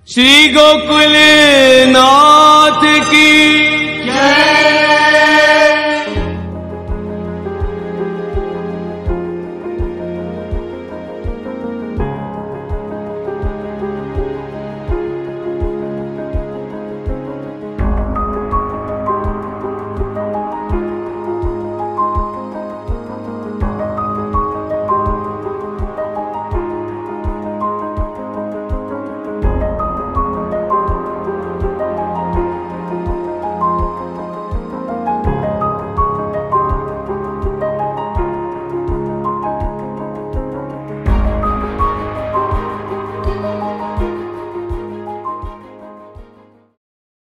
श्री गोकुल नाथ की जय।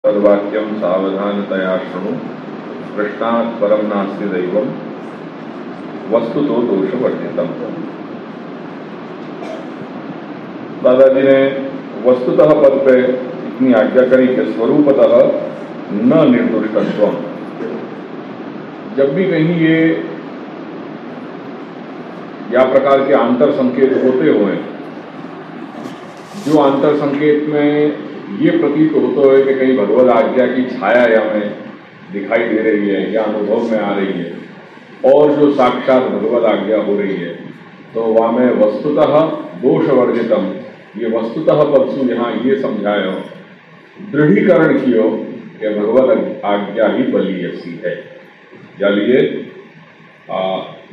तद्वाक्यं सावधानतया शृणु कृष्णात् परं नास्ति दैवं वस्तुतो दोषवर्जितम्। दादाजी ने वस्तुतः पद पे इतनी आज्ञा करी कि स्वरूपतः न निर्दुष्टत्वम्। जब भी कहीं ये या प्रकार के आंतर संकेत होते हुए जो आंतर संकेत में ये प्रतीत होता है कि कहीं भगवद आज्ञा की छाया हमें दिखाई दे रही है या अनुभव में आ रही है और जो साक्षात भगवद आज्ञा हो रही है, तो वहाँ में वस्तुतः दोषवर्जितम, ये वस्तुतः पदसु यहाँ ये समझायो दृढ़ीकरण कियो कि भगवद आज्ञा ही बलियसी है। चलिए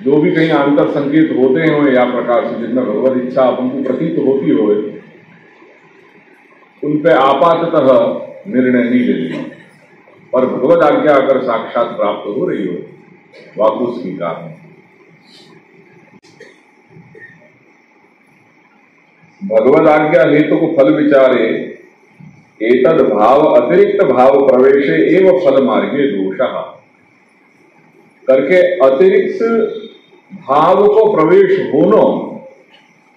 जो भी कहीं आंतर संकेत होते हो या प्रकार से जिनमें भगवद इच्छा अपन को प्रतीत होती हो, उन पे आपाततः निर्णय नहीं ले लेना, पर भगवद आज्ञा अगर साक्षात प्राप्त हो रही हो वापस स्वीकार है। भगवद आज्ञा हेतु को फल विचारे एतद भाव अतिरिक्त भाव प्रवेशे एवं फल मार्गे दोषः करके अतिरिक्त भाव को प्रवेश होना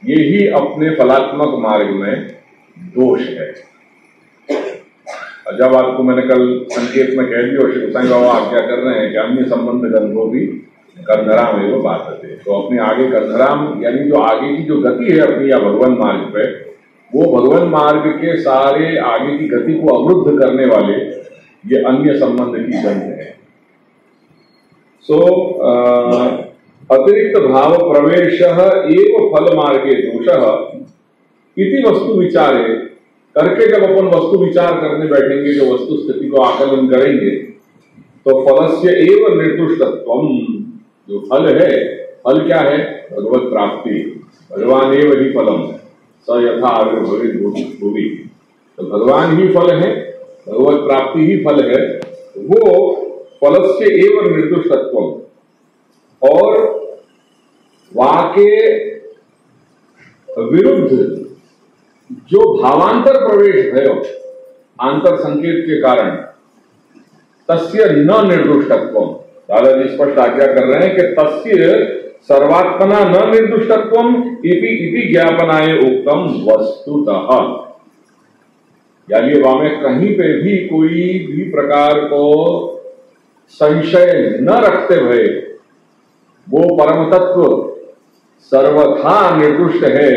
ये ही अपने फलात्मक मार्ग में दोष है। जब आपको मैंने कल संकेत में कह दिया श्री गोसाई बाबा आज्ञा कर रहे हैं कि अन्य संबंध गंधो भी कर्णराम एवं बात है, तो अपने आगे कर्णराम यानी जो आगे की जो गति है अपनी या भगवान मार्ग पे, वो भगवान मार्ग के सारे आगे की गति को अवरुद्ध करने वाले ये अन्य संबंध की गंध है। सो अतिरिक्त भाव प्रवेश एवं फल मार्गे दोष इति वस्तु विचारे करके जब अपन वस्तु विचार करने बैठेंगे, जो वस्तु स्थिति को आकलन करेंगे, तो फलस्य एवं निर्दुष्टत्वम, जो फल है, फल क्या है? भगवत प्राप्ति। भगवान एव ही फलम स यथा आविर्भवेत् भुवि, तो भगवान ही फल है, भगवत प्राप्ति ही फल है। वो फलस्य एवं निर्दुष्टत्वम, और वाके विरुद्ध जो भावांतर प्रवेश भयो आंतर संकेत के कारण, तस्य न निर्दुष्टत्वम, दादाजी स्पष्ट आज्ञा कर रहे हैं कि तस्य सर्वात्मना न निर्दुष्टत्वम इति ज्ञापनाय उक्तम वस्तुतः, यानी वहां में कहीं पे भी कोई भी प्रकार को संशय न रखते हुए वो परम तत्व सर्वथा निर्दुष्ट है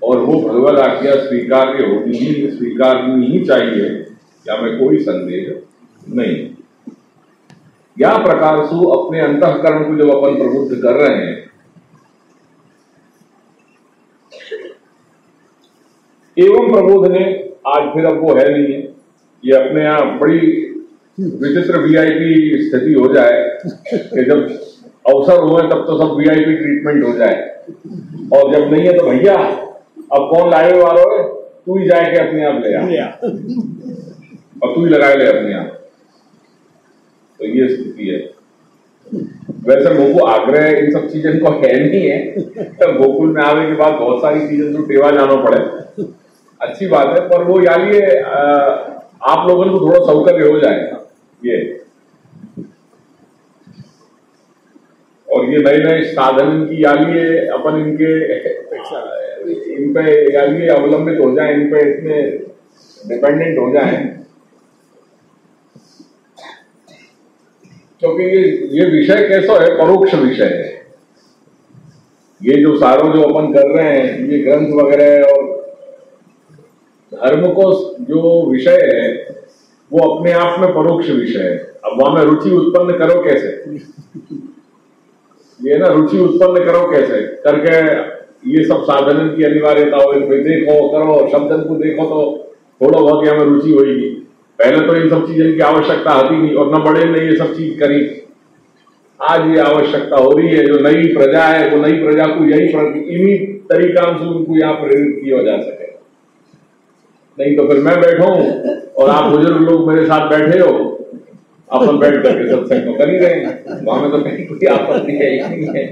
और वो भगवद आज्ञा स्वीकारनी ही चाहिए, क्या में कोई संदेह नहीं। या प्रकार से अपने अंतःकरण को जब अपन प्रबुद्ध कर रहे हैं, एवं प्रबोधने आज फिर अब वो है नहीं है, ये अपने यहाँ बड़ी विचित्र वीआईपी स्थिति हो जाए कि जब अवसर हुए तब तो सब वीआईपी ट्रीटमेंट हो जाए, और जब नहीं है तो भैया अब कौन लाए वालों है, तू ही जाके अपने आप ले आ और तू ही लगा ले अपने आप। तो ये स्थिति है। वैसे गोकुल आग्रह इन सब चीजों को है नहीं है, तो गोकुल में आने के बाद बहुत सारी चीजें तो टेवा जाना पड़े, अच्छी बात है, पर वो यानी आप लोगों को थोड़ा सौकर्य हो जाएगा ये, और ये नए नए साधन की यानी अपन इन पे यानी अवलंबित हो जाए, इन पे इतने डिपेंडेंट हो जाए, क्योंकि ये विषय कैसा है? परोक्ष विषय है। ये जो सारों जो अपन कर रहे हैं, ये ग्रंथ वगैरह और धर्म को जो विषय है वो अपने आप में परोक्ष विषय है। अब वहां में रुचि उत्पन्न करो कैसे, ये ना रुचि उत्पन्न करो कैसे करके ये सब साधन की अनिवार्यता हो, देखो करो शब्दन को देखो तो थोड़ा बहुत यहाँ में रुचि होगी। पहले तो इन सब चीजों की आवश्यकता आती नहीं और न बड़े ने ये सब चीज करी। आज ये आवश्यकता हो रही है, जो नई प्रजा है वो नई प्रजा को यही इन्हीं तरीका से उनको यहाँ प्रेरित किया जा सके। नहीं तो फिर मैं बैठा हूं और आप बुजुर्ग लोग मेरे साथ बैठे हो, अपन बैठ करके सत्संग तो कर ही रहे हैं, वहां में तो कहीं कोई आपत्ति है ही नहीं है।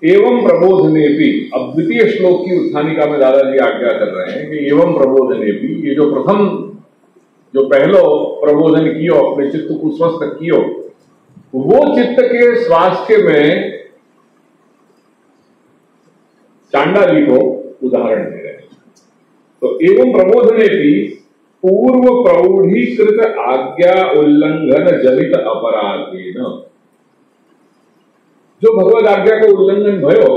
एवं प्रबोधने भी, अब द्वितीय श्लोक की उत्थानिका में दादाजी आज्ञा कर रहे हैं कि एवं प्रबोधने भी, ये जो प्रथम जो पहलो प्रबोधन कियो, अपने चित्त को स्वस्थ कियो, वो चित्त के स्वास्थ्य में चांडाली को उदाहरण दे रहे हैं। तो एवं प्रबोधने भी पूर्व प्रौढ़ीकृत आज्ञा उल्लंघन जनित अपराधेन, जो भगवद आज्ञा को उल्लंघन भयो,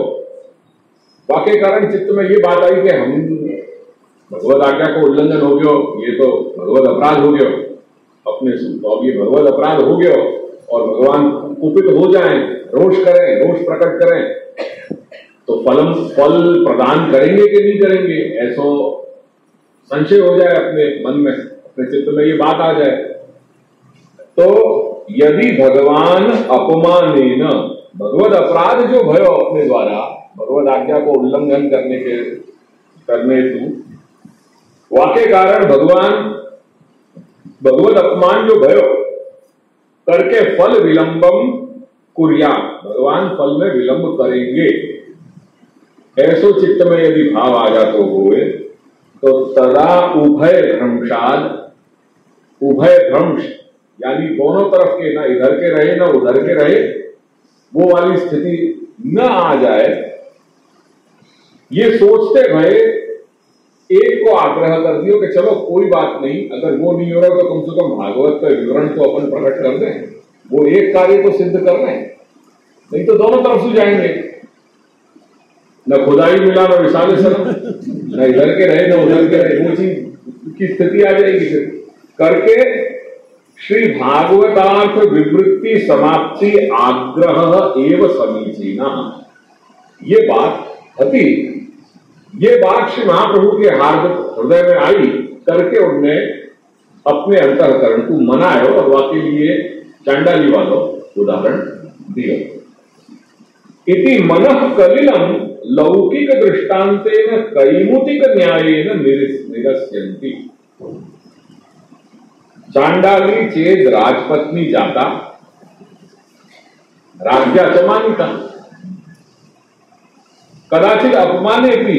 वाकई कारण चित्त में ये बात आई कि हम भगवद आज्ञा को उल्लंघन हो गयो, ये तो भगवद अपराध हो गयो अपने से, तो अब ये भगवद अपराध हो गयो और भगवान कुपित हो जाएं, रोष करें, रोष प्रकट करें तो फल प्रदान करेंगे कि नहीं करेंगे, ऐसा संशय हो जाए अपने मन में, अपने चित्त में ये बात आ जाए। तो यदि भगवान अपमानेन, भगवद अपराध जो भयो अपने द्वारा भगवद आज्ञा को उल्लंघन करने तू, वाके कारण भगवान भगवद अपमान जो भयो करके फल विलंबम कुर्या, भगवान फल में विलंब करेंगे, ऐसो चित्त में यदि भाव आ जातो हुए तो तदा उभय भ्रंशाद, उभय भ्रंश यानी दोनों तरफ के, ना इधर के रहे ना उधर के रहे, वो वाली स्थिति न आ जाए, ये सोचते भय एक को आग्रह कर दियो कि चलो कोई बात नहीं, अगर वो नहीं हो रहा तो कम से कम भागवत का विवरण तो अपन प्रकट कर दें, वो एक कार्य को सिद्ध कर रहे हैं, नहीं तो दोनों तरफ से जाएंगे, न खुदाई मिला न विशाल सनम, न इधर के रहे न उधर के रहे, वो चीज की स्थिति आ जाएगी। फिर करके श्री भागवतार्थ विवृत्ति समाप्ति आग्रह एवं समीचीना, ये बात हती, ये बात श्री महाप्रभु के हार्दिक हृदय में आई करके उनने अपने अंतःकरण को मनायो और वाकई लिए चांडाली वालों उदाहरण दियो। इति मनः कलिलम लौकिक दृष्टांतेन कैमुतिक न्यायेन निरस्यन्ति। चांडाली चेद राजपत्नी जाता राज्या चमानिता, कदाचित अपमाने भी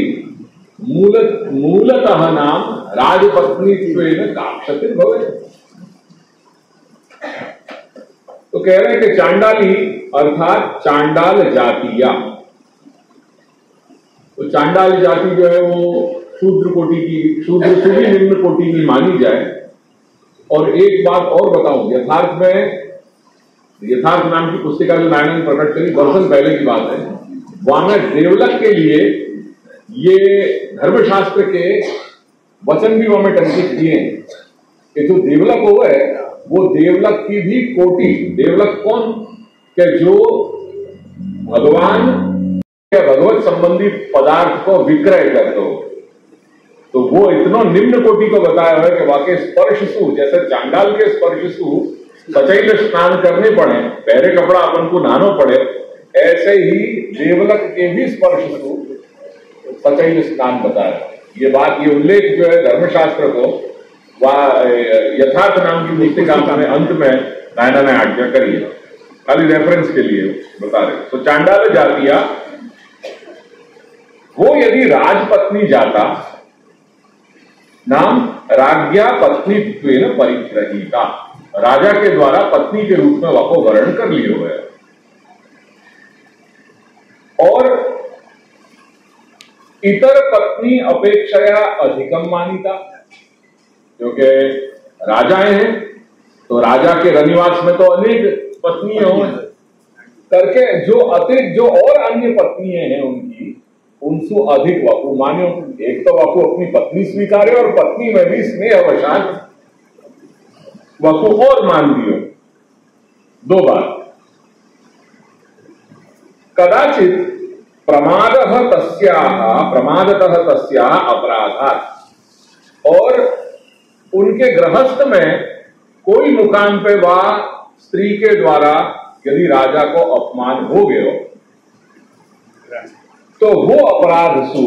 मूलतः नाम राजपत्नीत्वेन काक्षतिर् भवेत्। तो कह रहे हैं कि चांडाली अर्थात चांडाल जातिया, तो चांडाल जाति जो है वो शूद्र कोटि की, शूद्र से भी निम्न कोटि की मानी जाए। और एक बात और बताऊं, यथार्थ में, यथार्थ नाम की पुस्तिका जो नारायण प्रकट करी वर्षों पहले की बात है, वहां में देवलक के लिए ये धर्मशास्त्र के वचन भी वहां में टंकित किए हैं कि जो देवलक हो है वो देवलक की भी कोटि, देवलक कौन के जो भगवान या भगवत संबंधी पदार्थ को विक्रय करते हो, तो वो इतना निम्न कोटि को बताया है कि वाकई स्पर्शसु, जैसे चांडाल के स्पर्शसु सचैल स्नान करने पड़े, पहले कपड़ा अपन को नहानो पड़े, ऐसे ही देवलक के भी स्पर्शसु सचैल स्नान बताया। ये बात, ये उल्लेख जो है धर्मशास्त्र को यथार्थ नाम की पुस्तिका में अंत में नायना ने आज्ञा करी है, खाली रेफरेंस के लिए बता रहे। तो चांडाल जातिया वो यदि राजपत्नी जाता नाम राज्ञा पत्नीत्वेन परिग्रहीता, राजा के द्वारा पत्नी के रूप में वह वर्ण कर लियो है, और इतर पत्नी अपेक्षया अधिकम मानिता, क्योंकि राजाएं हैं तो राजा के रनिवास में तो अनेक पत्नियां हो, करके जो अतिरिक्त जो और अन्य पत्नियां हैं उनकी, उनसे अधिक वकु माने। एक तो वकु अपनी पत्नी स्वीकारे और पत्नी में भी स्नेह वशात वकु और मान दियो। दो बात, कदाचित प्रमादतः तस्याः अपराधात्, और उनके गृहस्थ में कोई मुकाम पे वह स्त्री के द्वारा यदि राजा को अपमान हो गयो तो वो अपराधसु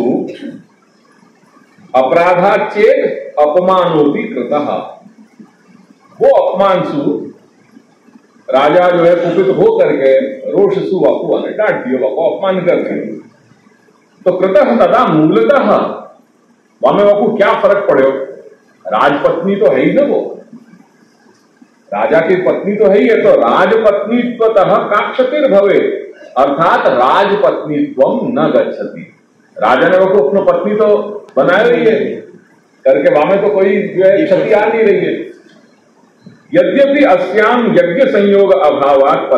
अपराधात् चेत् अपमानोऽपि कृतः, वो अपमान सु राजा जो है कुपित हो करके रोष सु वकु डांट दियो, वकु अपमान करके, तो कृतः तदा मूलतः वहां वकु क्या फर्क पड़े? राजपत्नी तो है ही ना, वो राजा की पत्नी तो है ही है, तो राजपत्नीत्वतः काक्षतिर भवे, अर्थात राजपत्नीत्वम न गच्छति। राजा ने वो अपनी पत्नी तो बनाए रही है करके, वहां में तो कोई जो है क्षति आ नहीं रही है। यद्यपि अस्याम यज्ञ संयोग अभावात्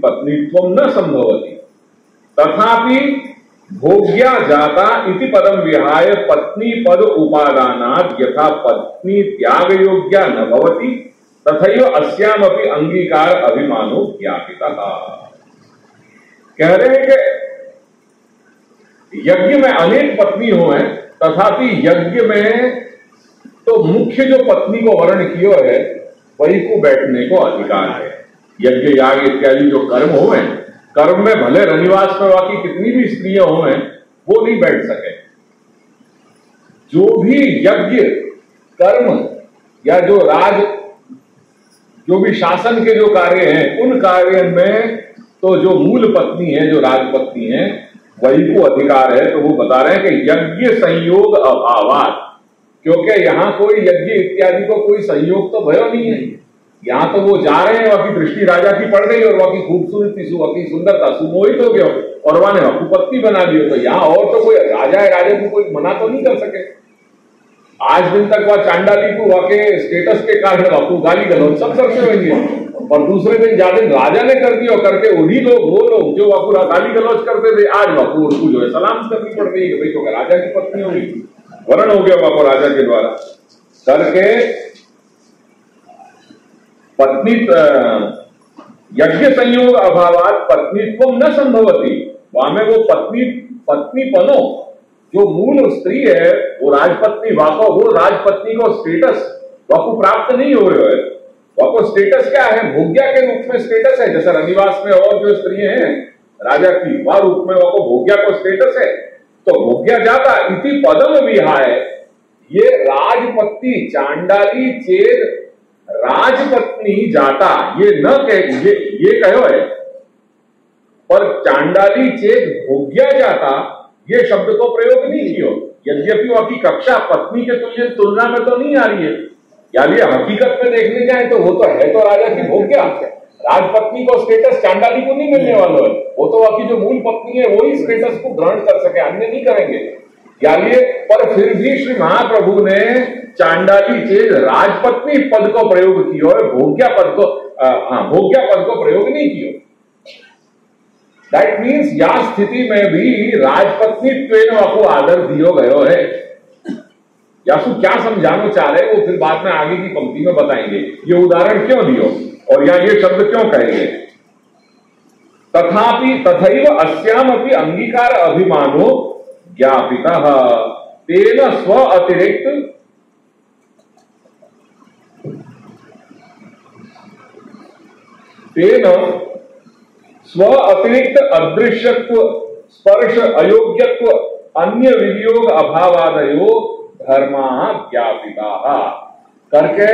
पत्नीत्वम न संभवति, तथापि भोग्या जाता इति पदम विहाय पत्नी पद उपादानात् यथा पत्नी त्याग योग्या न भवति तथैव अस्यामपि अंगीकार अभिमानो ज्ञापितः। कह रहे हैं कि यज्ञ में अनेक पत्नी हो हैं, तथापि यज्ञ में तो मुख्य जो पत्नी को वर्ण किया है वही को बैठने को अधिकार है। यज्ञ याग इत्यादि जो कर्म हो हैं, कर्म में भले रनिवास में बाकी कितनी भी स्त्रियां हो हैं, वो नहीं बैठ सके। जो भी यज्ञ कर्म या जो भी शासन के जो कार्य हैं, उन कार्य में तो जो मूल पत्नी है, जो राजपत्नी है, वही को अधिकार है। तो वो बता रहे हैं कि यज्ञ संयोग अभावात्, क्योंकि यहां कोई यज्ञ इत्यादि को कोई संयोग तो भयो नहीं है। यहां तो वो जा रहे हैं, वहां की दृष्टि राजा की पड़ गई और वहां की खूबसूरती सु, वहां की सुंदरता सुमोहित हो गया और वहां ने वहां पत्नी बना लियो। तो यहां और तो कोई राजा है, राजा को कोई मना तो नहीं कर सके। आज दिन तक वह चांडाली को वहां के स्टेटस के कारण वहां गाली गलौज सब करते होंगे, और दूसरे दिन जाते राजा ने कर दिया करके उन्हीं लोग, वो लोग जो वहां गाली गलौज करते थे, आज वहां उनको जो है सलाम करनी पड़ गई। भाई तो राजा की पत्नी होगी, वर्ण हो गया वहां राजा के द्वारा करके पत्नी। यज्ञ संयोग अभावात् पत्नीत्वम न संभवति, वहां में वो पत्नीपनो जो मूल स्त्री है वो राजपत्नी, वो राजपत्नी को स्टेटस वाको प्राप्त नहीं हो रहा है। वाको स्टेटस क्या है? भोग्या के रूप में स्टेटस है। जैसे रनिवास में और जो स्त्रियां हैं राजा की, वह रूप में वाको भोग्या को स्टेटस है। तो भोग्या जाता इति पदम विहाय, ये राजपत्नी चांडाली चेद राजपत्नी जाता, ये न कह, ये कहो है, पर चांडाली चेद भोग्या जाता ये शब्द को प्रयोग नहीं किया। यद्यपि वहां की कक्षा पत्नी के तुलना में तो नहीं आ रही है, यानी हकीकत में देखने जाए तो वो तो है तो राजा की भोग्या। राजपत्नी को स्टेटस चांडाली को नहीं मिलने वाला है, वो तो वहां की जो मूल पत्नी है वही स्टेटस को ग्रहण कर सके, अन्य नहीं करेंगे। यानी पर फिर भी श्री महाप्रभु ने चांडाली चेद राजपत्नी पद को प्रयोग किया है, भोग्या पद को प्रयोग नहीं किया। दैट मीन्स या स्थिति में भी राजपत्नी आपको आदर दियो गयो है। यासु क्या समझाना चाह रहे वो फिर बाद में आगे की पंक्ति में बताएंगे, ये उदाहरण क्यों दियो और या ये शब्द क्यों कहेंगे। तथापि तथैव अस्यामपि अंगीकार अभिमानो ज्ञापितः तेन स्व अतिरिक्त स्व अतिरिक्त अदृश्यत्व स्पर्श अयोग्यत्व अन्य विनियोग अभावादयो धर्मा ज्ञापिता करके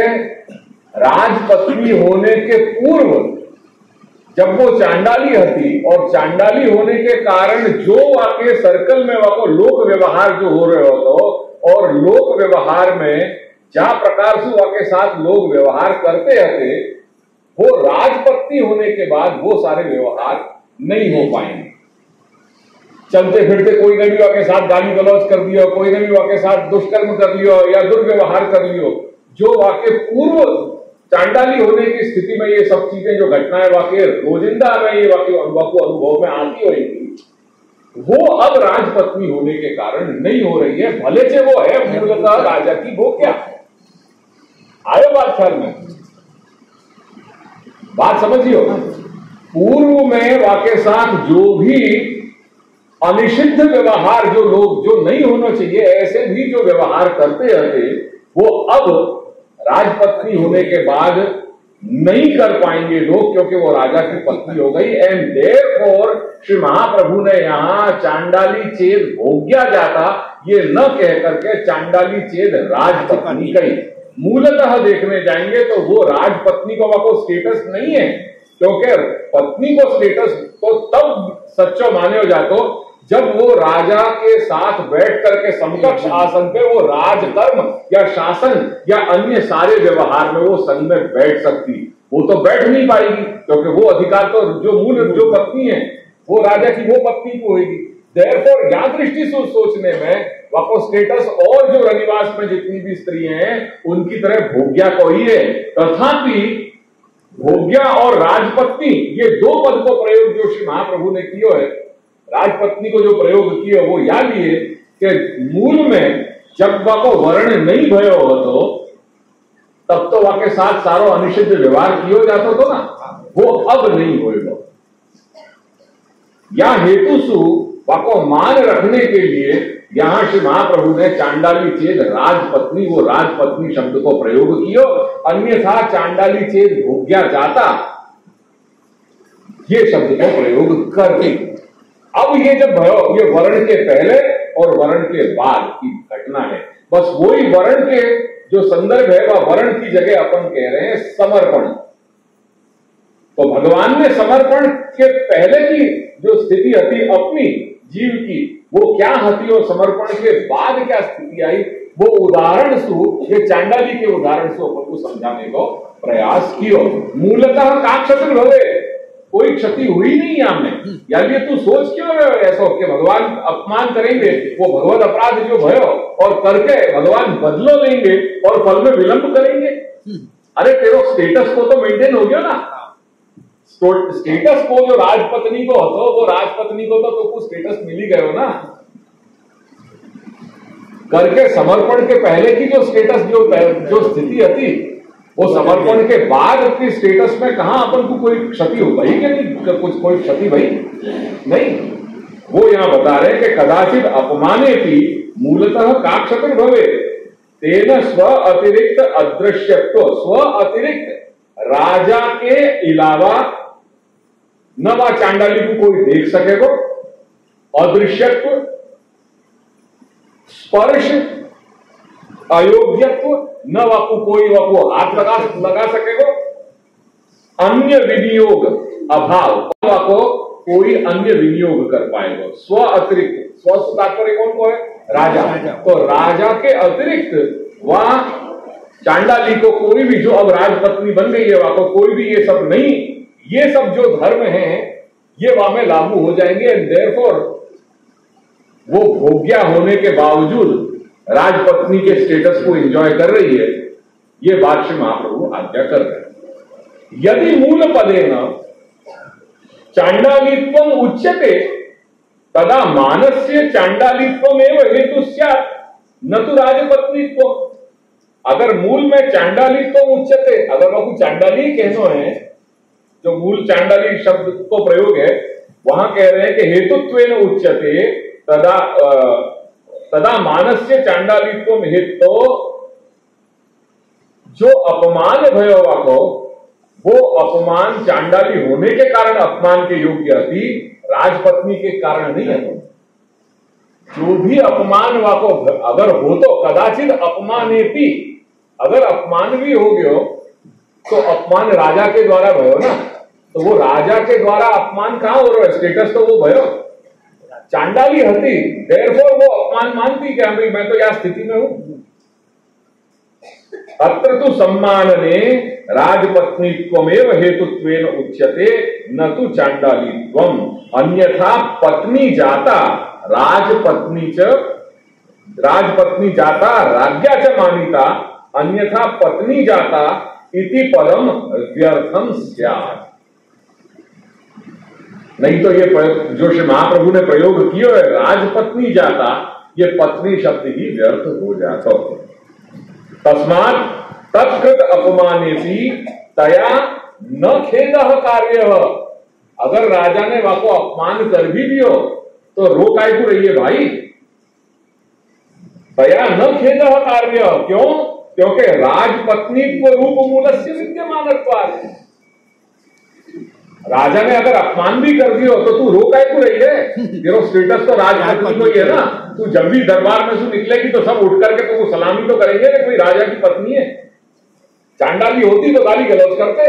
राजपत्नी होने के पूर्व जब वो चांडाली हती और चांडाली होने के कारण जो वाके सर्कल में वाको लोक व्यवहार जो हो रहे होतो और लोक व्यवहार में जा प्रकार से वाके साथ लोग व्यवहार करते हते, वो राजपत्नी होने के बाद वो सारे व्यवहार नहीं हो पाएंगे। चलते फिरते कोई ने भी के साथ गाली गलौज कर दिया, कोई ने भी के साथ दुष्कर्म कर लियो या दुर्व्यवहार कर लियो, जो वाके पूर्व चांडाली होने की स्थिति में ये सब चीजें जो घटनाएं वाकई रोजिंदा में ये वाकई अनुभव में आती होगी, वो अब राजपत्नी होने के कारण नहीं हो रही है, भले से वो है मूलतः राजा की भोग्या। आयो बात ख्याल में, बात समझियो। पूर्व में वाके साथ जो भी अनिषिद्ध व्यवहार जो लोग जो नहीं होना चाहिए ऐसे भी जो व्यवहार करते रहते, वो अब राजपत्नी होने के बाद नहीं कर पाएंगे लोग, क्योंकि वो राजा की पत्नी हो गई। एंड देयरफॉर श्री महाप्रभु ने यहां चांडाली चेद भोग्या जाता ये न कह करके चांडाली चेद राजपत्नी कही। मूलतः देखने जाएंगे तो वो राजपत्नी को वह स्टेटस नहीं है, क्योंकि पत्नी को स्टेटस तो तब सच्चो माने हो जातो जब वो राजा के साथ बैठ करके समकक्ष आसन पे वो राजकर्म या शासन या अन्य सारे व्यवहार में वो संग में बैठ सकती। वो तो बैठ नहीं पाएगी, क्योंकि वो अधिकार तो जो मूल जो पत्नी है वो राजा की वो पत्नी को होगी। देयरफॉर या दृष्टि से सोचने में वाको स्टेटस और जो रनिवास में जितनी भी स्त्री हैं उनकी तरह भोग्या को ही है। तथापि भोग्या और राजपत्नी ये दो पद को प्रयोग जो श्री महाप्रभु ने किया है, राजपत्नी को जो प्रयोग किया वो या लिए कि मूल में जब वाको वर्ण नहीं भयो हो तब तो वाके साथ सारो अनिषिद्ध व्यवहार किया जाता तो ना, वो अब नहीं होएगा। या हेतु सु वाको मान रखने के लिए यहां श्री महाप्रभु ने चांडाली चेद राजपत्नी वो राजपत्नी शब्द को प्रयोग किया, अन्यथा चांडाली चेद भोग्या जाता ये शब्द को प्रयोग करके। अब ये जब भयो ये वर्ण के पहले और वर्ण के बाद की घटना है, बस वही वर्ण के जो संदर्भ है वह वर्ण की जगह अपन कह रहे हैं समर्पण। तो भगवान ने समर्पण के पहले की जो स्थिति थी अपनी जीव की वो क्या थी और समर्पण के बाद क्या स्थिति आई, वो उदाहरण सु ये चांडाली के उदाहरण से अपन को समझाने को प्रयास किया। मूलतः का क्षति भवे, कोई क्षति हुई नहीं हमें। यानी तू सोच क्यों ऐसा कि भगवान अपमान करेंगे, वो भगवत अपराध जो भयो और करके भगवान बदलो लेंगे और फल में विलंब करेंगे। अरे तेरो स्टेटस को तो मेंटेन हो गया ना, स्टेटस को जो राजपत्नी को हो वो राजपत्नी को तो कुछ स्टेटस मिल ही गयो ना करके। समर्पण के पहले की जो स्टेटस जो स्थिति थी वो समर्पण के बाद अपनी स्टेटस में कहां अपन को कोई क्षति हो भाई क्या नहीं, कुछ कोई क्षति भाई नहीं। वो यहां बता रहे कि कदाचित अपमाने की मूलतः का क्षति भवे तेन स्व अतिरिक्त अदृश्यत्व, स्व अतिरिक्त राजा के अलावा न वह चांडाली को कोई देख सकेगा, अदृश्यत्व, स्पर्श, अयोग्यत्व, न वाकु कोई वाकु हाथ लगा सकेगा, अन्य विनियोग अभाव, वाको कोई अन्य विनियोग कर पाएगा। स्व अतिरिक्त, स्व तात्पर्य कौन को है? राजा। तो राजा के अतिरिक्त वह चांडाली को कोई भी जो अब राजपत्नी बन गई है वाको कोई भी ये सब नहीं, ये सब जो धर्म हैं ये वहां में लागू हो जाएंगे। देयरफॉर वो भोग्या होने के बावजूद राजपत्नी के स्टेटस को एंजॉय कर रही है, ये बात श्री महाप्रभु आज्ञा कर रहे हैं। यदि मूल पदेन चांडालित्वम उच्यते तदा मानस्य चांडालित्वम एवं हेतु स्यात् न तो राजपत्नीत्व। अगर मूल में चांडालित्वम उच्यते, अगर वह चांडाली कहना है, जो मूल चांडाली शब्द को प्रयोग है वहां कह रहे हैं कि हेतुत्वेन उच्यते तदा मानस्य चांडालित्वम हेतु, जो अपमान भयो वाको वो अपमान चांडाली होने के कारण अपमान के योग्य थी, राजपत्नी के कारण नहीं है। जो भी अपमान वाको अगर हो तो कदाचित अपमानेति, अगर अपमान भी हो गयो तो अपमान राजा के द्वारा भयो ना, तो वो राजा के द्वारा अपमान कहां हो रहा है, स्टेटस तो वो भयो चांडाली हती, देयरफॉर वो अपमान मानती कि भाई मैं तो यह स्थिति में हूं। अत्र तो सम्मानने राजपत्नीत्वमेव हेतुत्वेन उच्यते न तो चांडालीत्वम, अन्यथा पत्नी जाता राजपत्नी जाता राज्ञा च मानिता, अन्यथा पत्नी जाता इति परम व्यर्थम स्यात्। नहीं तो ये जो श्री महाप्रभु ने प्रयोग किया है राजपत्नी जाता, ये पत्नी शब्द ही व्यर्थ हो जाता। तस्मात् तत्कृत अपमानेति तया न खेदः कार्यः। अगर राजा ने वहां को अपमान कर भी दियो तो रो काय को रही है भाई। तया न खेदः कार्य, क्यों? क्योंकि राजपत्नीत्व रूप मूलस्य विद्यमानत्वात्। राजा ने अगर अपमान भी कर दियो तो तू रो काय को रही है? तेरा स्टेटस तो राजपत्नी को ही है ना। तू जब भी दरबार में से निकलेगी तो सब उठ करके तुमको सलामी तो करेंगे कि कोई राजा की पत्नी है। चांडाली होती तो गाली गलौज करते।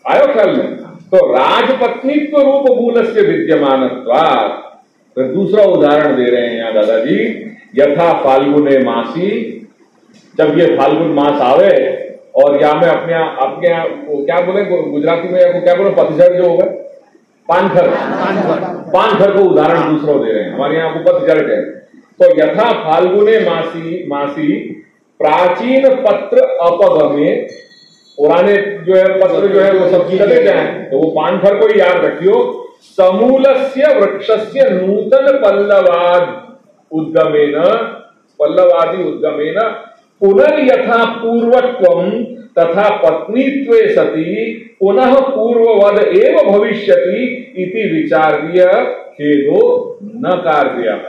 आयो ख्याल में? तो राजपत्नीत्व रूप मूलस्य विद्यमानत्वात्। फिर दूसरा उदाहरण दे रहे हैं यहां दादाजी, यथा फाल्गुने मासी, जब ये फाल्गुन मास आवे और या में अपने क्या बोले गुजराती में, या क्या बोले पतझड़ जो होगा, पानखर को उदाहरण दूसरा दे रहे हैं। हमारे यहाँ को पतझड़ है। तो यथा फाल्गुने मासी प्राचीन पत्र अपगमे, पुराने जो है पत्र जो है वो सब चले जाए, तो वो पानखर को ही याद रखियो। समूलस्य वृक्षस्य नूतन पल्लवादि उद्गमेन पुनर्यथा पूर्वत्वं तथा पत्नीत्वे सति पुनः पूर्ववद एव भविष्यति इति विचार्य खेदो न कार्यः।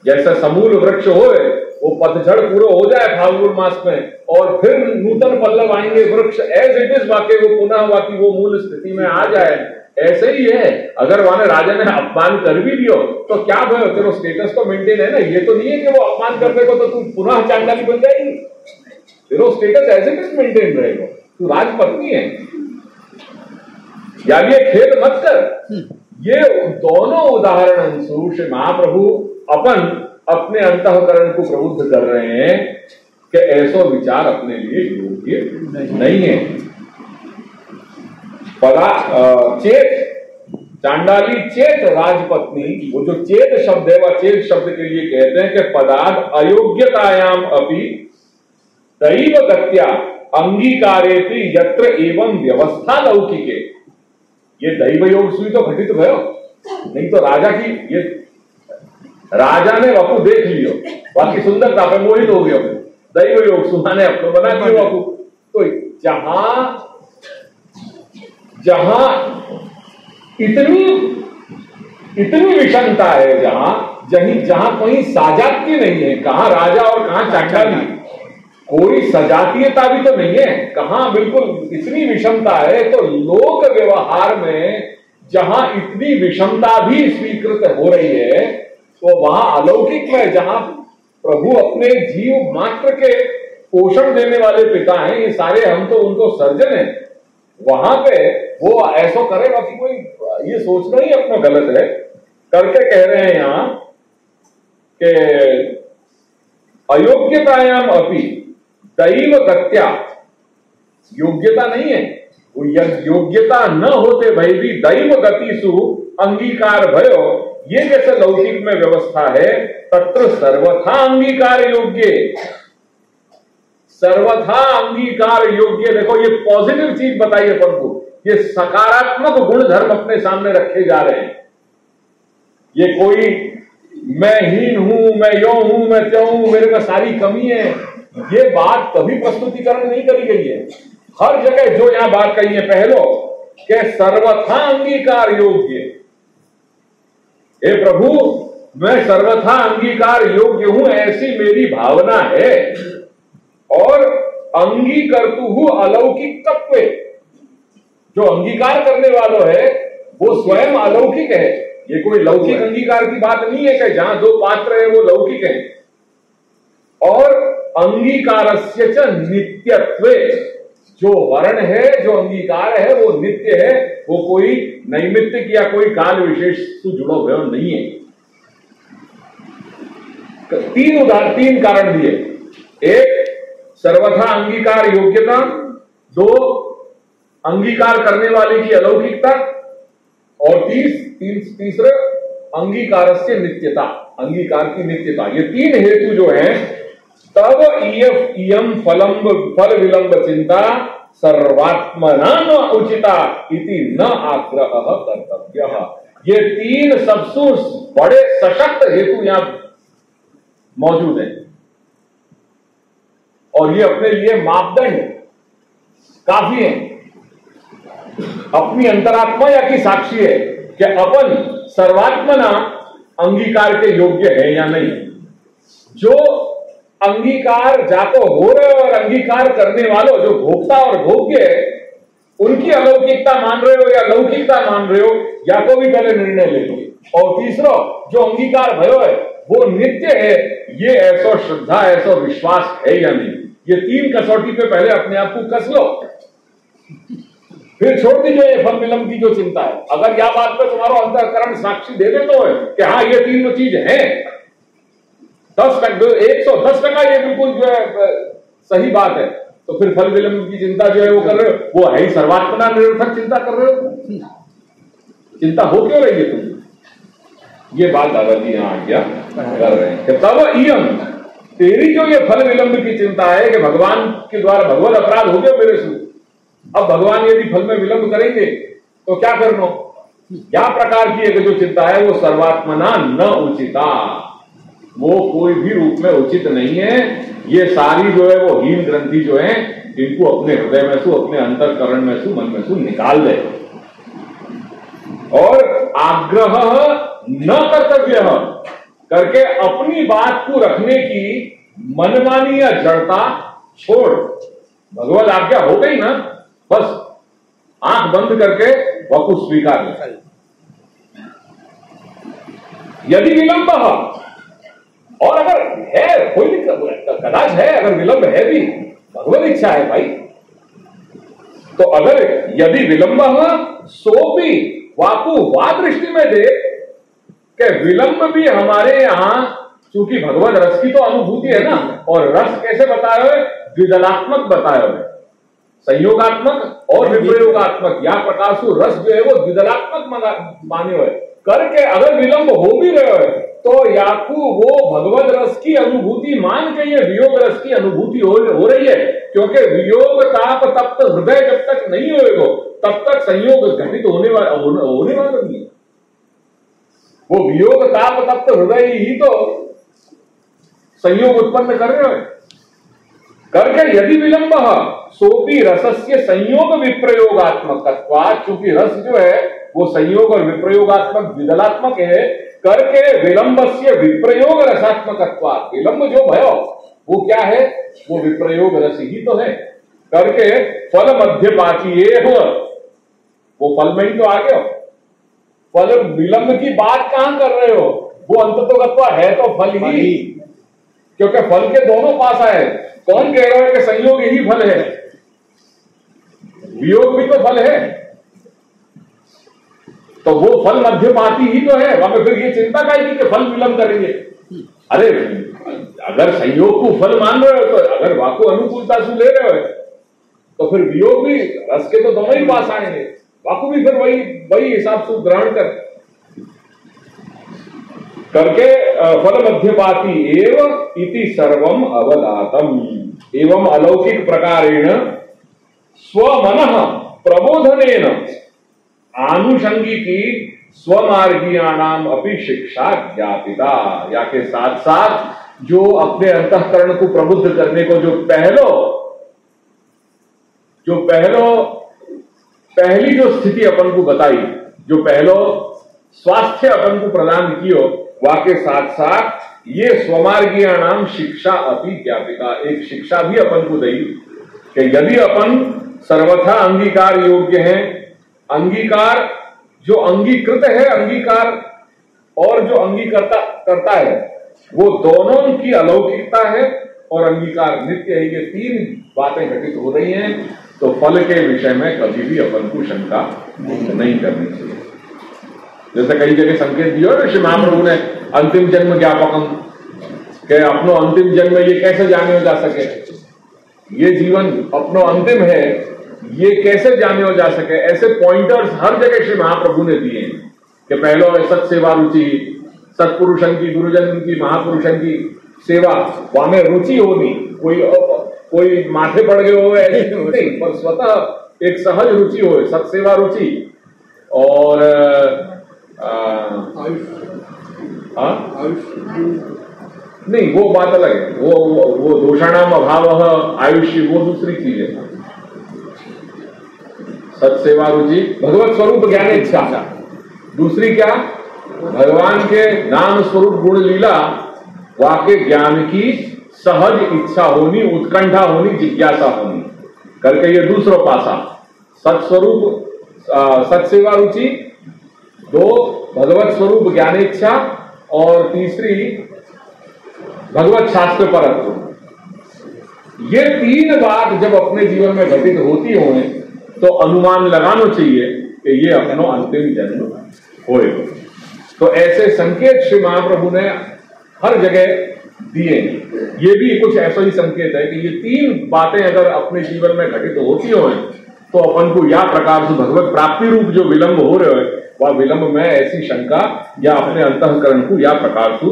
जैसा समूल वृक्ष होए, वो पतझड़ पूरा हो जाए फाल्गुन मास में और फिर नूतन पल्लव आएंगे, वृक्ष एज इट इज वाकई वो पुनः वाकई वो मूल स्थिति में आ जाए, ऐसे ही है। अगर वहां राजा ने अपमान कर भी दियो तो क्या भयो, तेरा स्टेटस तो मेंटेन है ना। ये तो नहीं है कि वो अपमान करने को तो तू पुनः चांडाली बन जाएगी। तेरा status as it is maintain रहेगा, तू राजपत्नी है। यानी ये खेद मत कर। ये दोनों उदाहरण श्री महाप्रभु अपने अंतःकरण को प्रबुद्ध कर रहे हैं कि ऐसा विचार अपने लिए योग्य नहीं है। चेत चांडाली चेत राजपत्नी, वो जो चेत शब्द है वह चेत शब्द के लिए कहते हैं कि पदार्थ अयोग्यतायाम अपि दैव गत्या अंगीकारेति यत्र एवं व्यवस्था लौकिके। ये दैव योग सुई तो घटित भयो, नहीं तो राजा की ये राजा ने वपू देख लियो, बाकी सुंदरता पे मोहित हो गया, दैव योग सुहाने अपने बना दियो वपू। तो जहां इतनी विषमता है, जहां कहीं साजाती नहीं है, कहां राजा और कहां चांडाली, कोई सजातीयता भी तो नहीं है, कहां बिल्कुल इतनी विषमता है। तो लोक व्यवहार में जहां इतनी विषमता भी स्वीकृत हो रही है, तो वहां अलौकिक में जहां प्रभु अपने जीव मात्र के पोषण देने वाले पिता हैं, ये सारे हम तो उनको सर्जन है, वहां पे वो ऐसा करे, बाकी कोई ये सोचना ही अपना गलत है करके कह रहे हैं यहां कि अयोग्यतायाम अपि दैव गत्या, योग्यता नहीं है, वो योग्यता न होते भय भी दैव गतिसु अंगीकार भयो, ये जैसे लौकिक में व्यवस्था है, तत्र सर्वथा अंगीकार योग्य, सर्वथा अंगीकार योग्य। देखो ये पॉजिटिव चीज बताइए अपन को, ये सकारात्मक गुण धर्म अपने सामने रखे जा रहे हैं। ये कोई मैं हीन हूं, मैं यो हूं, मैं त्यों हूं, मेरे में सारी कमी है, ये बात कभी प्रस्तुतिकरण नहीं करी गई है। हर जगह जो यहां बात कही है पहलो कि सर्वथा अंगीकार योग्य, हे प्रभु मैं सर्वथा अंगीकार योग्य हूं, ऐसी मेरी भावना है, और अंगीकर्तु अलौकिक तत्व, जो अंगीकार करने वालों है वो स्वयं अलौकिक है। ये कोई लौकिक अंगीकार की बात नहीं है कि जहां दो पात्र है वो लौकिक है। और अंगीकारस्य च नित्यत्वे, जो वर्ण है, जो अंगीकार है वो नित्य है, वो कोई नैमित्तिक या कोई काल विशेष से जुड़ा हुआ नहीं है। तीन कारण दिए, एक सर्वथा अंगीकार योग्यता, दो अंगीकार करने वाले की अलौकिकता, और तीसरे अंगीकार से नित्यता, अंगीकार की नित्यता। ये तीन हेतु जो हैं तब इयम फल विलंब चिंता सर्वात्मना न उचिता इति न आग्रह कर्तव्य। ये तीन सबसे बड़े सशक्त हेतु यहां मौजूद हैं और ये अपने लिए मापदंड काफी है। अपनी अंतरात्मा या की साक्षी है कि अपन सर्वात्मना अंगीकार के योग्य है या नहीं। जो अंगीकार जाको हो रहे हो और अंगीकार करने वालों जो भोक्ता और भोग्य है उनकी अलौकिकता मान रहे हो या लौकिकता मान रहे हो, या को भी पहले निर्णय ले लो। और तीसरा जो अंगीकार भयो है वो नित्य है, ये ऐसा श्रद्धा ऐसा विश्वास है या नहीं। ये तीन कसौटी पे पहले अपने आप को कस लो, फिर छोड़ दीजिए ये फल विलंब की जो चिंता है। अगर यह बात पे तुम्हारा अंतःकरण साक्षी दे दे तो है कि हाँ ये तीनों चीज है, 110% ये बिल्कुल जो है सही बात है, तो फिर फल विलंब की चिंता जो है वो कर रहे हो, वो है ही सर्वात्मना निरर्थक चिंता कर रहे हो। चिंता हो क्यों रही है तुम? ये बात दादाजी यहां आज्ञा कर रहे हैं कि तब इयम तेरी जो ये फल विलंब की चिंता है कि भगवान के द्वारा भगवत अपराध हो गया मेरे से, अब भगवान यदि फल में विलंब करेंगे तो क्या करना, क्या प्रकार की एक जो चिंता है वो सर्वात्मना न उचिता, वो कोई भी रूप में उचित नहीं है। ये सारी जो है वो हीन ग्रंथि जो है इनको अपने हृदय में से अपने अंतःकरण में से मन में से निकाल दे और आग्रह न कर्तव्य करके अपनी बात को रखने की मनमानी या जड़ता छोड़, भगवत आज्ञा हो गई ना, बस आंख बंद करके वह स्वीकार ले। यदि विलंब और अगर है कोई कदाच है, अगर विलंब है भी भगवत इच्छा है भाई, तो अगर यदि विलंब सो भी वाकु वा दृष्टि में दे कि विलंब भी हमारे यहां चूंकि भगवत रस की तो अनुभूति है ना, और रस कैसे बताया है, द्विदलात्मक बताया है, संयोगात्मक और विप्रयोगात्मक। या प्रकार से रस जो है वो द्विदलात्मक माने हुए करके अगर विलंब हो भी रहे हो तो याकू वो भगवत रस की अनुभूति मान के ये वियोग रस की अनुभूति हो रही है, क्योंकि वियोग ताप तप्त हृदय जब तक नहीं होएगा तब तक संयोग घटित होने वाला नहीं है। वो वियोग ताप तप्त हृदय ही तो संयोग उत्पन्न कर रहे हो करके यदि विलंब सोपी रसस्य संयोग विप्रयोगात्मक, चूंकि रस जो है वो संयोग और विप्रयोगात्मक द्विदलात्मक है करके विलंबस्य विप्रयोग रसात्मकत्वात्, विलंब जो भयो वो क्या है, वो विप्रयोग रस ही तो है करके फल मध्यपाती वो फल में ही तो आ गया। फल विलंब की बात कहां कर रहे हो, वो अंततोगत्वा है तो फल ही, क्योंकि फल के दोनों पास आए। कौन कह रहा है कि संयोग ही फल है, वियोग भी तो फल है, तो वो फल मध्यपाती ही तो है। वहां पे फिर ये चिंता का ही कि फल विलंब करेंगे। अरे अगर संयोग को फल मान रहे हो तो अगर वाको अनुकूलता से ले रहे हो तो फिर वियोग भी रस के तो दोनों ही पास आएंगे, वाको भी फिर वही हिसाब से ग्रहण करके फल मध्यपाती एवं इति सर्वम अवदातम एवं अलौकिक प्रकारेण स्वमनः प्रबोधनेन आनुषंगिकी स्वमार्गीयाणाम अपि शिक्षा ज्ञापिता, या के साथ साथ जो अपने अंतःकरण को प्रबुद्ध करने को जो पहली जो स्थिति अपन को बताई, जो पहलो स्वास्थ्य अपन को प्रदान कियो, वाके साथ साथ ये स्वमार्गीयाणाम शिक्षा अपि ज्ञापिता, एक शिक्षा भी अपन को दी कि यदि अपन सर्वथा अंगीकार योग्य हैं, अंगीकार जो अंगीकृत है अंगीकार और जो अंगीकर्ता करता है वो दोनों की अलौकिकता है और अंगीकार नित्य है, ये तीन बातें घटित हो रही हैं, तो फल के विषय में कभी भी अपन को शंका नहीं करनी चाहिए। जैसे कई जगह संकेत दिया ना श्री महाप्रभु ने अंतिम जन्म ज्ञापकम के अपनो अंतिम जन्म ये कैसे जाने हो जा सके, ये जीवन अपनो अंतिम है ये कैसे जाने हो जा सके, ऐसे पॉइंटर्स हर जगह श्री महाप्रभु ने दिए हैं कि पहलो है सत सेवा रुचि, सत्पुरुषन की, गुरुजन की, महापुरुषन की, सेवा वहां में रुचि होनी, कोई माथे पड़ गए हो ऐसी नहीं, पर स्वतः एक सहज रुचि हो, सत्सेवा रुचि। और नहीं, वो बात अलग है, वो दोषाणाम अभाव आयुष्य, वो दूसरी चीज है। सत्सेवा रुचि, भगवत स्वरूप ज्ञान इच्छा, दूसरी क्या, भगवान के नाम स्वरूप गुण लीला वाक्य ज्ञान की सहज इच्छा होनी, उत्कंठा होनी, जिज्ञासा होनी करके ये दूसरा पासा। सत्स्वरूप सत्सेवा रुचि, दो भगवत स्वरूप ज्ञान इच्छा, और तीसरी भगवत शास्त्र परत्व। ये तीन बात जब अपने जीवन में घटित होती हो तो अनुमान लगाना चाहिए कि ये अपनो अंतिम जन्म होएगा। तो ऐसे संकेत श्री महाप्रभु ने हर जगह दिए। ये भी कुछ ऐसा ही संकेत है कि ये तीन बातें अगर अपने जीवन में घटित होती हो तो अपन को या प्रकार से भगवत प्राप्ति रूप जो विलंब हो रहे हो वह विलंब में ऐसी शंका या अपने अंतःकरण को या प्रकार से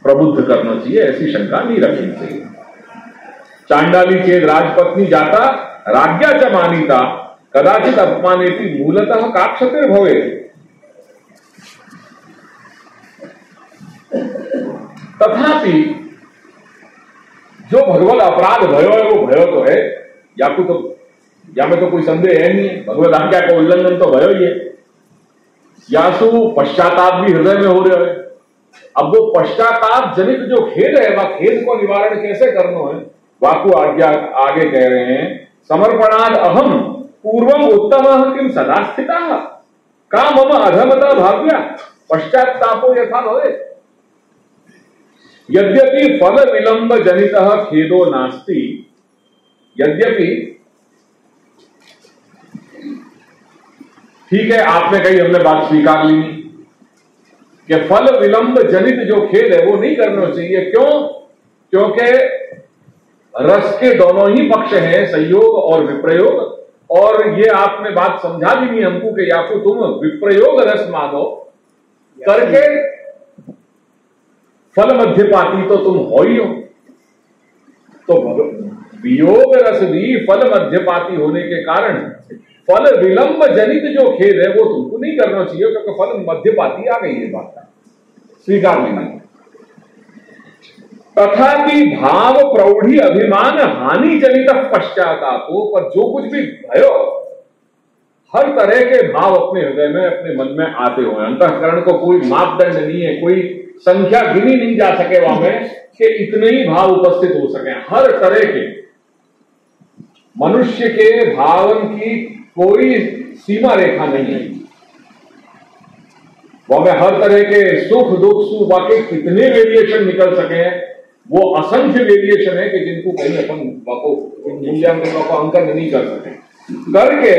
प्रबुद्ध करना चाहिए, ऐसी शंका नहीं रखनी चाहिए। चांडाली चेद राजपत्नी जाता राज्ञा च मानीता कदाचित अपमानेति मूलतः काक्षते भवे। तथापि जो भगवत अपराध भयो है वो भयो तो है, या में तो कोई संदेह है नहीं, भगवत आज्ञा का उल्लंघन तो भयो ही है। यासु पश्चाताप भी हृदय में हो रहे है। अब वो पश्चाताप जनित जो खेद है वह खेद को निवारण कैसे करना है, वाकु आज्ञा आगे कह रहे हैं, समर्पणाद अहम पूर्वम उत्तम किम सदा स्थिता का मम अधमता भाव्या पश्चातापो यथा भवे। यद्यपि फल विलंब जनित खेदो नास्ति, यद्यपि ठीक है आपने कही, हमने बात स्वीकार ली कि फल विलंब जनित जो खेद है वो नहीं करना चाहिए। क्यों? क्योंकि रस के दोनों ही पक्ष हैं, संयोग और विप्रयोग, और ये आपने बात समझा दी नहीं हमको कि या तो तुम विप्रयोग रस मानो करके फल मध्यपाती तो तुम हो ही हो। तो वियोग रस भी फल मध्यपाती होने के कारण फल विलंब जनित जो खेद है वो तुमको नहीं करना चाहिए, क्योंकि फल मध्यपाती आ गई है, बात स्वीकार लेना। तथापि भाव प्रौढ़ी अभिमान हानि जनित पश्चातापो, पर जो कुछ भी भयो हर तरह के भाव अपने हृदय में अपने मन में आते हुए, अंतःकरण को कोई मापदंड नहीं है, कोई संख्या गिनी नहीं जा सके वहां में कि इतने ही भाव उपस्थित हो सके। हर तरह के मनुष्य के भावन की कोई सीमा रेखा नहीं है, वहां हर तरह के सुख दुख सुख वाके कितने वेरिएशन निकल सके, वो असंख्य वेरिएशन है कि जिनको कहीं अपन मूल्यांकन को अंकन नहीं कर सके। करके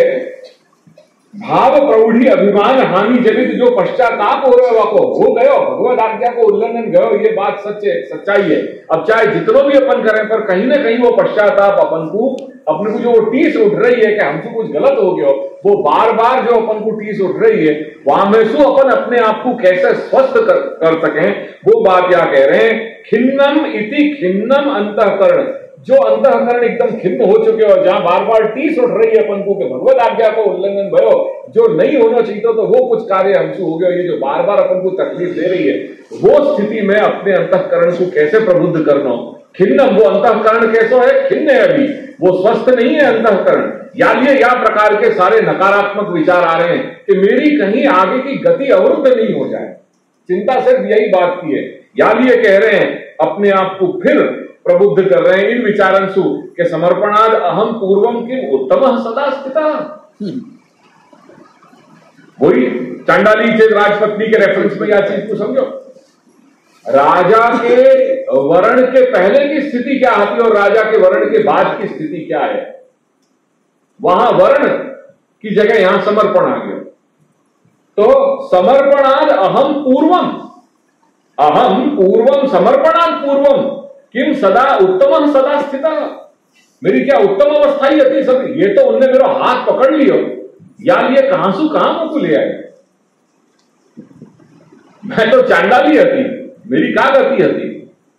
भाव प्रौढ़ी अभिमान हानि जनित जो पश्चाताप हो रहा है हो गयो, भगवत आज्ञा को उल्लंघन गयो, ये बात सच्चाई है। अब चाहे जितना भी अपन करें पर कहीं ना कहीं वो पश्चाताप अपने को जो टीस उठ रही है कि हमसे कुछ गलत हो गया, वो बार बार जो अपन को टीस उठ रही है वहां में सो अपन अपने आप को कैसे स्वस्थ कर सकें, वो बात या कह रहे हैं। खिन्नम इति खिन्नम अंतःकरण, जो अंतःकरण एकदम खिन्न हो चुके हो, जहां बार बार टीस उठ रही है अपन को कि भगवत आज्ञा को उल्लंघन भयो, जो नहीं होना चाहिए तो वो कुछ कार्य हमसे हो गया, ये जो बार बार अपन को तकलीफ दे रही है, वो स्थिति में अपने अंतःकरण को कैसे प्रबुद्ध करना। खिन्नम, वो अंतःकरण कैसा है, खिन्न है, अभी वो स्वस्थ नहीं है अंतःकरण। या प्रकार के सारे नकारात्मक विचार आ रहे हैं कि मेरी कहीं आगे की गति अवरुद्ध नहीं हो जाए, चिंता सिर्फ यही बात की है। ये कह रहे हैं अपने आप को फिर प्रबुद्ध कर रहे हैं इन विचारंसु के समर्पणाद अहम पूर्वम की उत्तम सदा स्थिता। वही चांडाली चेत राजपत्नी के रेफरेंस में यह चीज को समझो, राजा के वर्ण के पहले की स्थिति क्या आती है और राजा के वर्ण के बाद की स्थिति क्या है। वहां वर्ण की जगह यहां समर्पण आ गया। तो समर्पणाद अहम पूर्वम समर्पणाद पूर्वम किम सदा उत्तम सदा स्थिता, मेरी क्या उत्तम अवस्था ही अति सभी। ये तो उनने मेरा हाथ पकड़ लियो, यार ये कहां से कहां को ले आए, मैं तो चांडाली हती, मेरी क्या गति हती,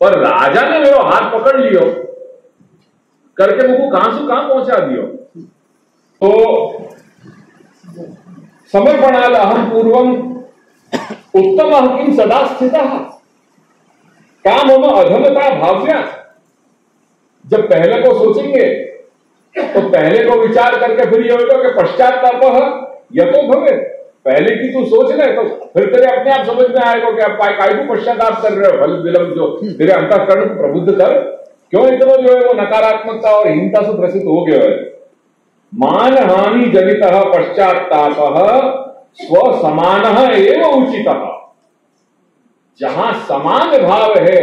पर राजा ने मेरा हाथ पकड़ लियो करके मुझको कहां से कहां पहुंचा दियो। तो समर्पणाल अहम पूर्वम उत्तम किम सदा स्थिता काम हम अधमता भाव्या। जब पहले को सोचेंगे तो पहले को विचार करके फिर ये होगा कि पश्चाताप यतो भवे। पहले की तू सोच ले तो फिर तेरे अपने आप समझ में आएगा कि आप काय को पश्चाताप कर रहे हो, फल विलंब जो तेरे अंतःकरण को प्रबुद्ध कर, क्यों इतना जो है वो नकारात्मकता और हीनता से ग्रसित हो गया है। मान हानि जनित पश्चाताप स्व समान एवं उचित। जहां समान भाव है,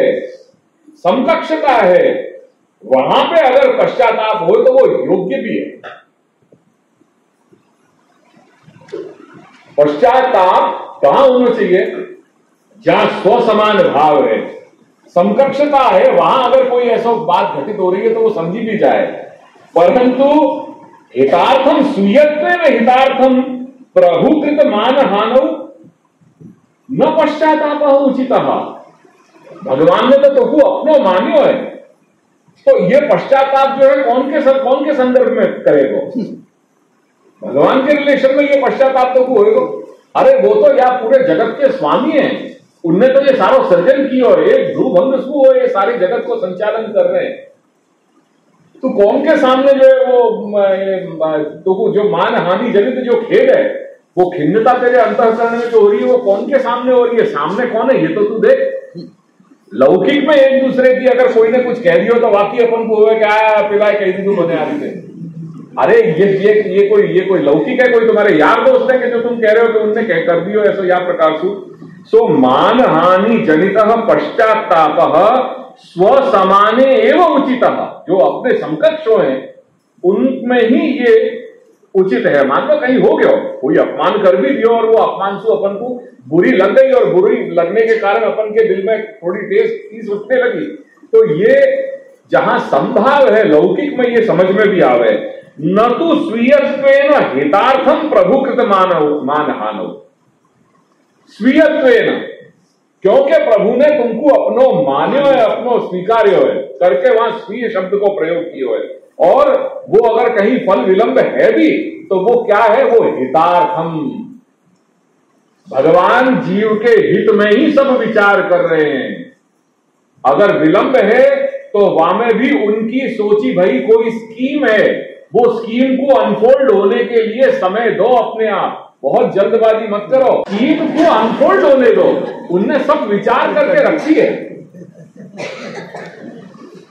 समकक्षता है, वहां पे अगर पश्चाताप हो तो वो योग्य भी है। पश्चाताप कहां होना चाहिए? जहां स्वसमान भाव है, समकक्षता है, वहां अगर कोई ऐसा बात घटित हो रही है तो वो समझी भी जाए। परंतु हितार्थम स्वीयत्वेन हितार्थम प्रभुकृत मान हानौ न पश्चाताप उचित। भगवान ने तो तुमको अपनो मान्यो है, तो ये पश्चाताप जो है कौन के संदर्भ में करेगा? भगवान के रिलेशन में ये पश्चाताप तो होएगा। अरे वो तो या पूरे जगत के स्वामी हैं, उनने तो ये सारा सर्जन किया है, एक ध्रुवंग हो ये सारे जगत को संचालन कर रहे हैं। तो कौन के सामने जो है वो तो जो मान हानि जनित जो खेद है, वो खिन्नता तेरे अंतःकरण में जो हो रही है, वो कौन के सामने हो रही है? सामने कौन है ये तो तू देख। लौकिक में एक दूसरे की अगर कोई ने कुछ कह दिया तो वाकई अपन को हुआ क्या पिलाए कह दी तू बने आ रही थे। अरे ये कोई लौकिक है, कोई तुम्हारे यार दोस्त है कि जो तुम कह रहे हो कि उनने कह कर दियो ऐसा या प्रकार सो मान हानि जनित पश्चाताप स्व समाने एवं उचित। जो अपने समकक्ष हैं उनमें ही ये उचित है। मान लो कहीं हो गया, कोई अपमान कर भी दियो और वो अपमान से अपन को बुरी लग गई और बुरी लगने के कारण अपन के दिल में थोड़ी टीस उठने लगी, तो ये जहां संभाव है लौकिक में ये समझ में भी आवे। न तो स्वीयत्वेन हितार्थम प्रभुकृत मान हानो। स्वीयत्वेन क्योंकि प्रभु ने तुमको अपनो मान्यो है, अपनो स्वीकार्यो है करके वहां स्वीय शब्द को प्रयोग किया है। और वो अगर कहीं फल विलंब है भी तो वो क्या है? वो हितार्थम। भगवान जीव के हित में ही सब विचार कर रहे हैं। अगर विलंब है तो वहां में भी उनकी सोची भई कोई स्कीम है, वो स्कीम को अनफोल्ड होने के लिए समय दो अपने आप, बहुत जल्दबाजी मत करो, स्कीम को अनफोल्ड होने दो। उनने सब विचार करके रखी है,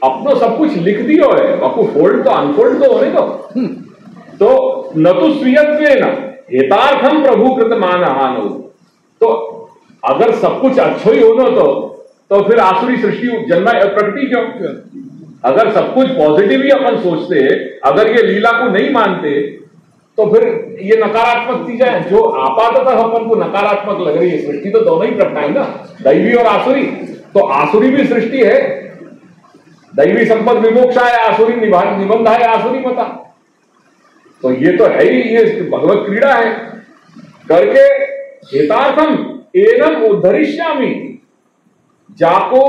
अपनो सब कुछ लिख दियो है, आपको फोल्ड तो अनफोल्ड तो होने दो। तो न तो स्वीयत्वेन हितार्थम प्रभुकृत मान हानो। तो अगर सब कुछ अच्छा ही होना तो फिर आसुरी सृष्टि जन्मा प्रकटी क्यों? अगर सब कुछ पॉजिटिव ही अपन सोचते, अगर ये लीला को नहीं मानते, तो फिर ये नकारात्मक चीजें जो आपाततः अपन को नकारात्मक लग रही है, सृष्टि तो दोनों ही प्रकटाएं ना, दैवी और आसुरी। तो आसुरी भी सृष्टि है, दैवी संपद विमोक्षा है, आसुरी निबंध है, आसुरी मता। तो ये तो है ही, ये भगवत क्रीड़ा है करके हितार्थम एनम उद्धरिष्यामि। जाको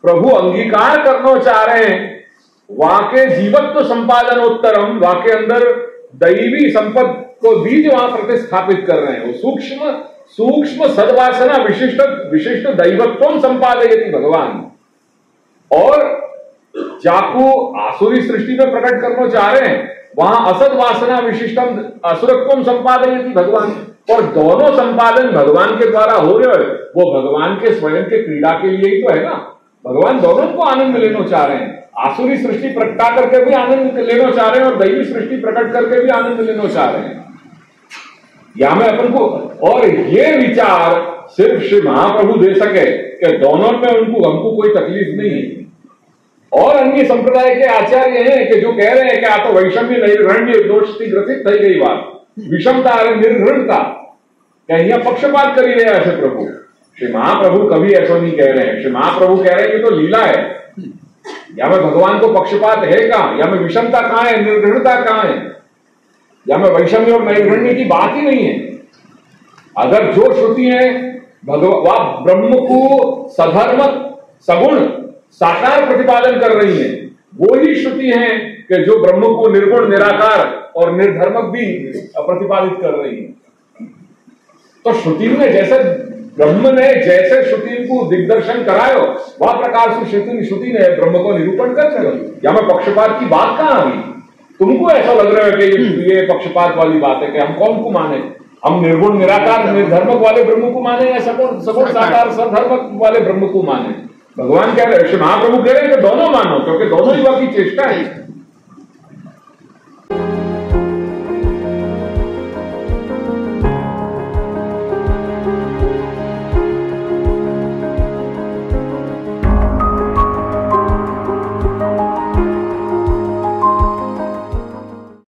प्रभु अंगीकार करना चाह रहे हैं, वाके जीवत्व संपादनोत्तरम, वाके अंदर दैवी संपद को बीज वहां प्रतिस्थापित कर रहे हैं। वो सूक्ष्म सद्वासना विशिष्ट दैवत्व संपादयति भगवान। और जाको आसुरी सृष्टि में प्रकट करना चाह रहे हैं, वहां असद वासना विशिष्टम असुरत्व संपादयति भगवान। और दोनों संपादन भगवान के द्वारा हो रहे हैं, वो भगवान के स्वयं के क्रीड़ा के लिए ही तो है ना। भगवान दोनों को आनंद लेना चाह रहे हैं, आसुरी सृष्टि प्रकटा करके भी आनंद लेना चाह रहे हैं और दैवी सृष्टि प्रकट करके भी आनंद लेना चाह रहे हैं। यहां में अपन को, और ये विचार सिर्फ श्री महाप्रभु दे सके कि दोनों में हमको कोई तकलीफ नहीं है। और अन्य संप्रदाय के आचार्य हैं कि जो कह रहे हैं कि आ तो वैषम्य निर्घृण्य दोष से ग्रसित थई गई बात, विषमता निर्घृणता, कहीं पक्षपात कर ही रहे ऐसे प्रभु। श्री महाप्रभु कभी ऐसा नहीं कह रहे हैं। श्री महाप्रभु कह रहे हैं ये तो लीला है, या में भगवान को पक्षपात है कहां, या में विषमता कहां है, निर्घृणता कहां है, या में वैषम्य और नैर्घण्य की बात ही नहीं है। अगर जो श्रुति है ब्रह्म को सधर्म सगुण साकार प्रतिपादन कर रही हैं। वो ही श्रुति हैं कि जो ब्रह्म को निर्गुण निराकार और निर्धर्मक भी प्रतिपादित कर रही है। तो श्रुति में जैसे ब्रह्म ने जैसे श्रुति को दिग्दर्शन करायो, वह प्रकार से श्रुति ने ब्रह्म को निरूपण कर दिया। यहां में पक्षपात की बात कहां आ गई? तुमको ऐसा लग रहा है कि ये पक्षपात वाली बात है कि हम कौन को माने? हम निर्गुण निराकार निर्धर्मक वाले ब्रह्म को माने या सगुण साकार सधर्मक वाले ब्रह्म को माने? भगवान कह रहे हैं, महाप्रभु कह रहे हैं कि दोनों मानो, क्योंकि दोनों ही की चेष्टा है।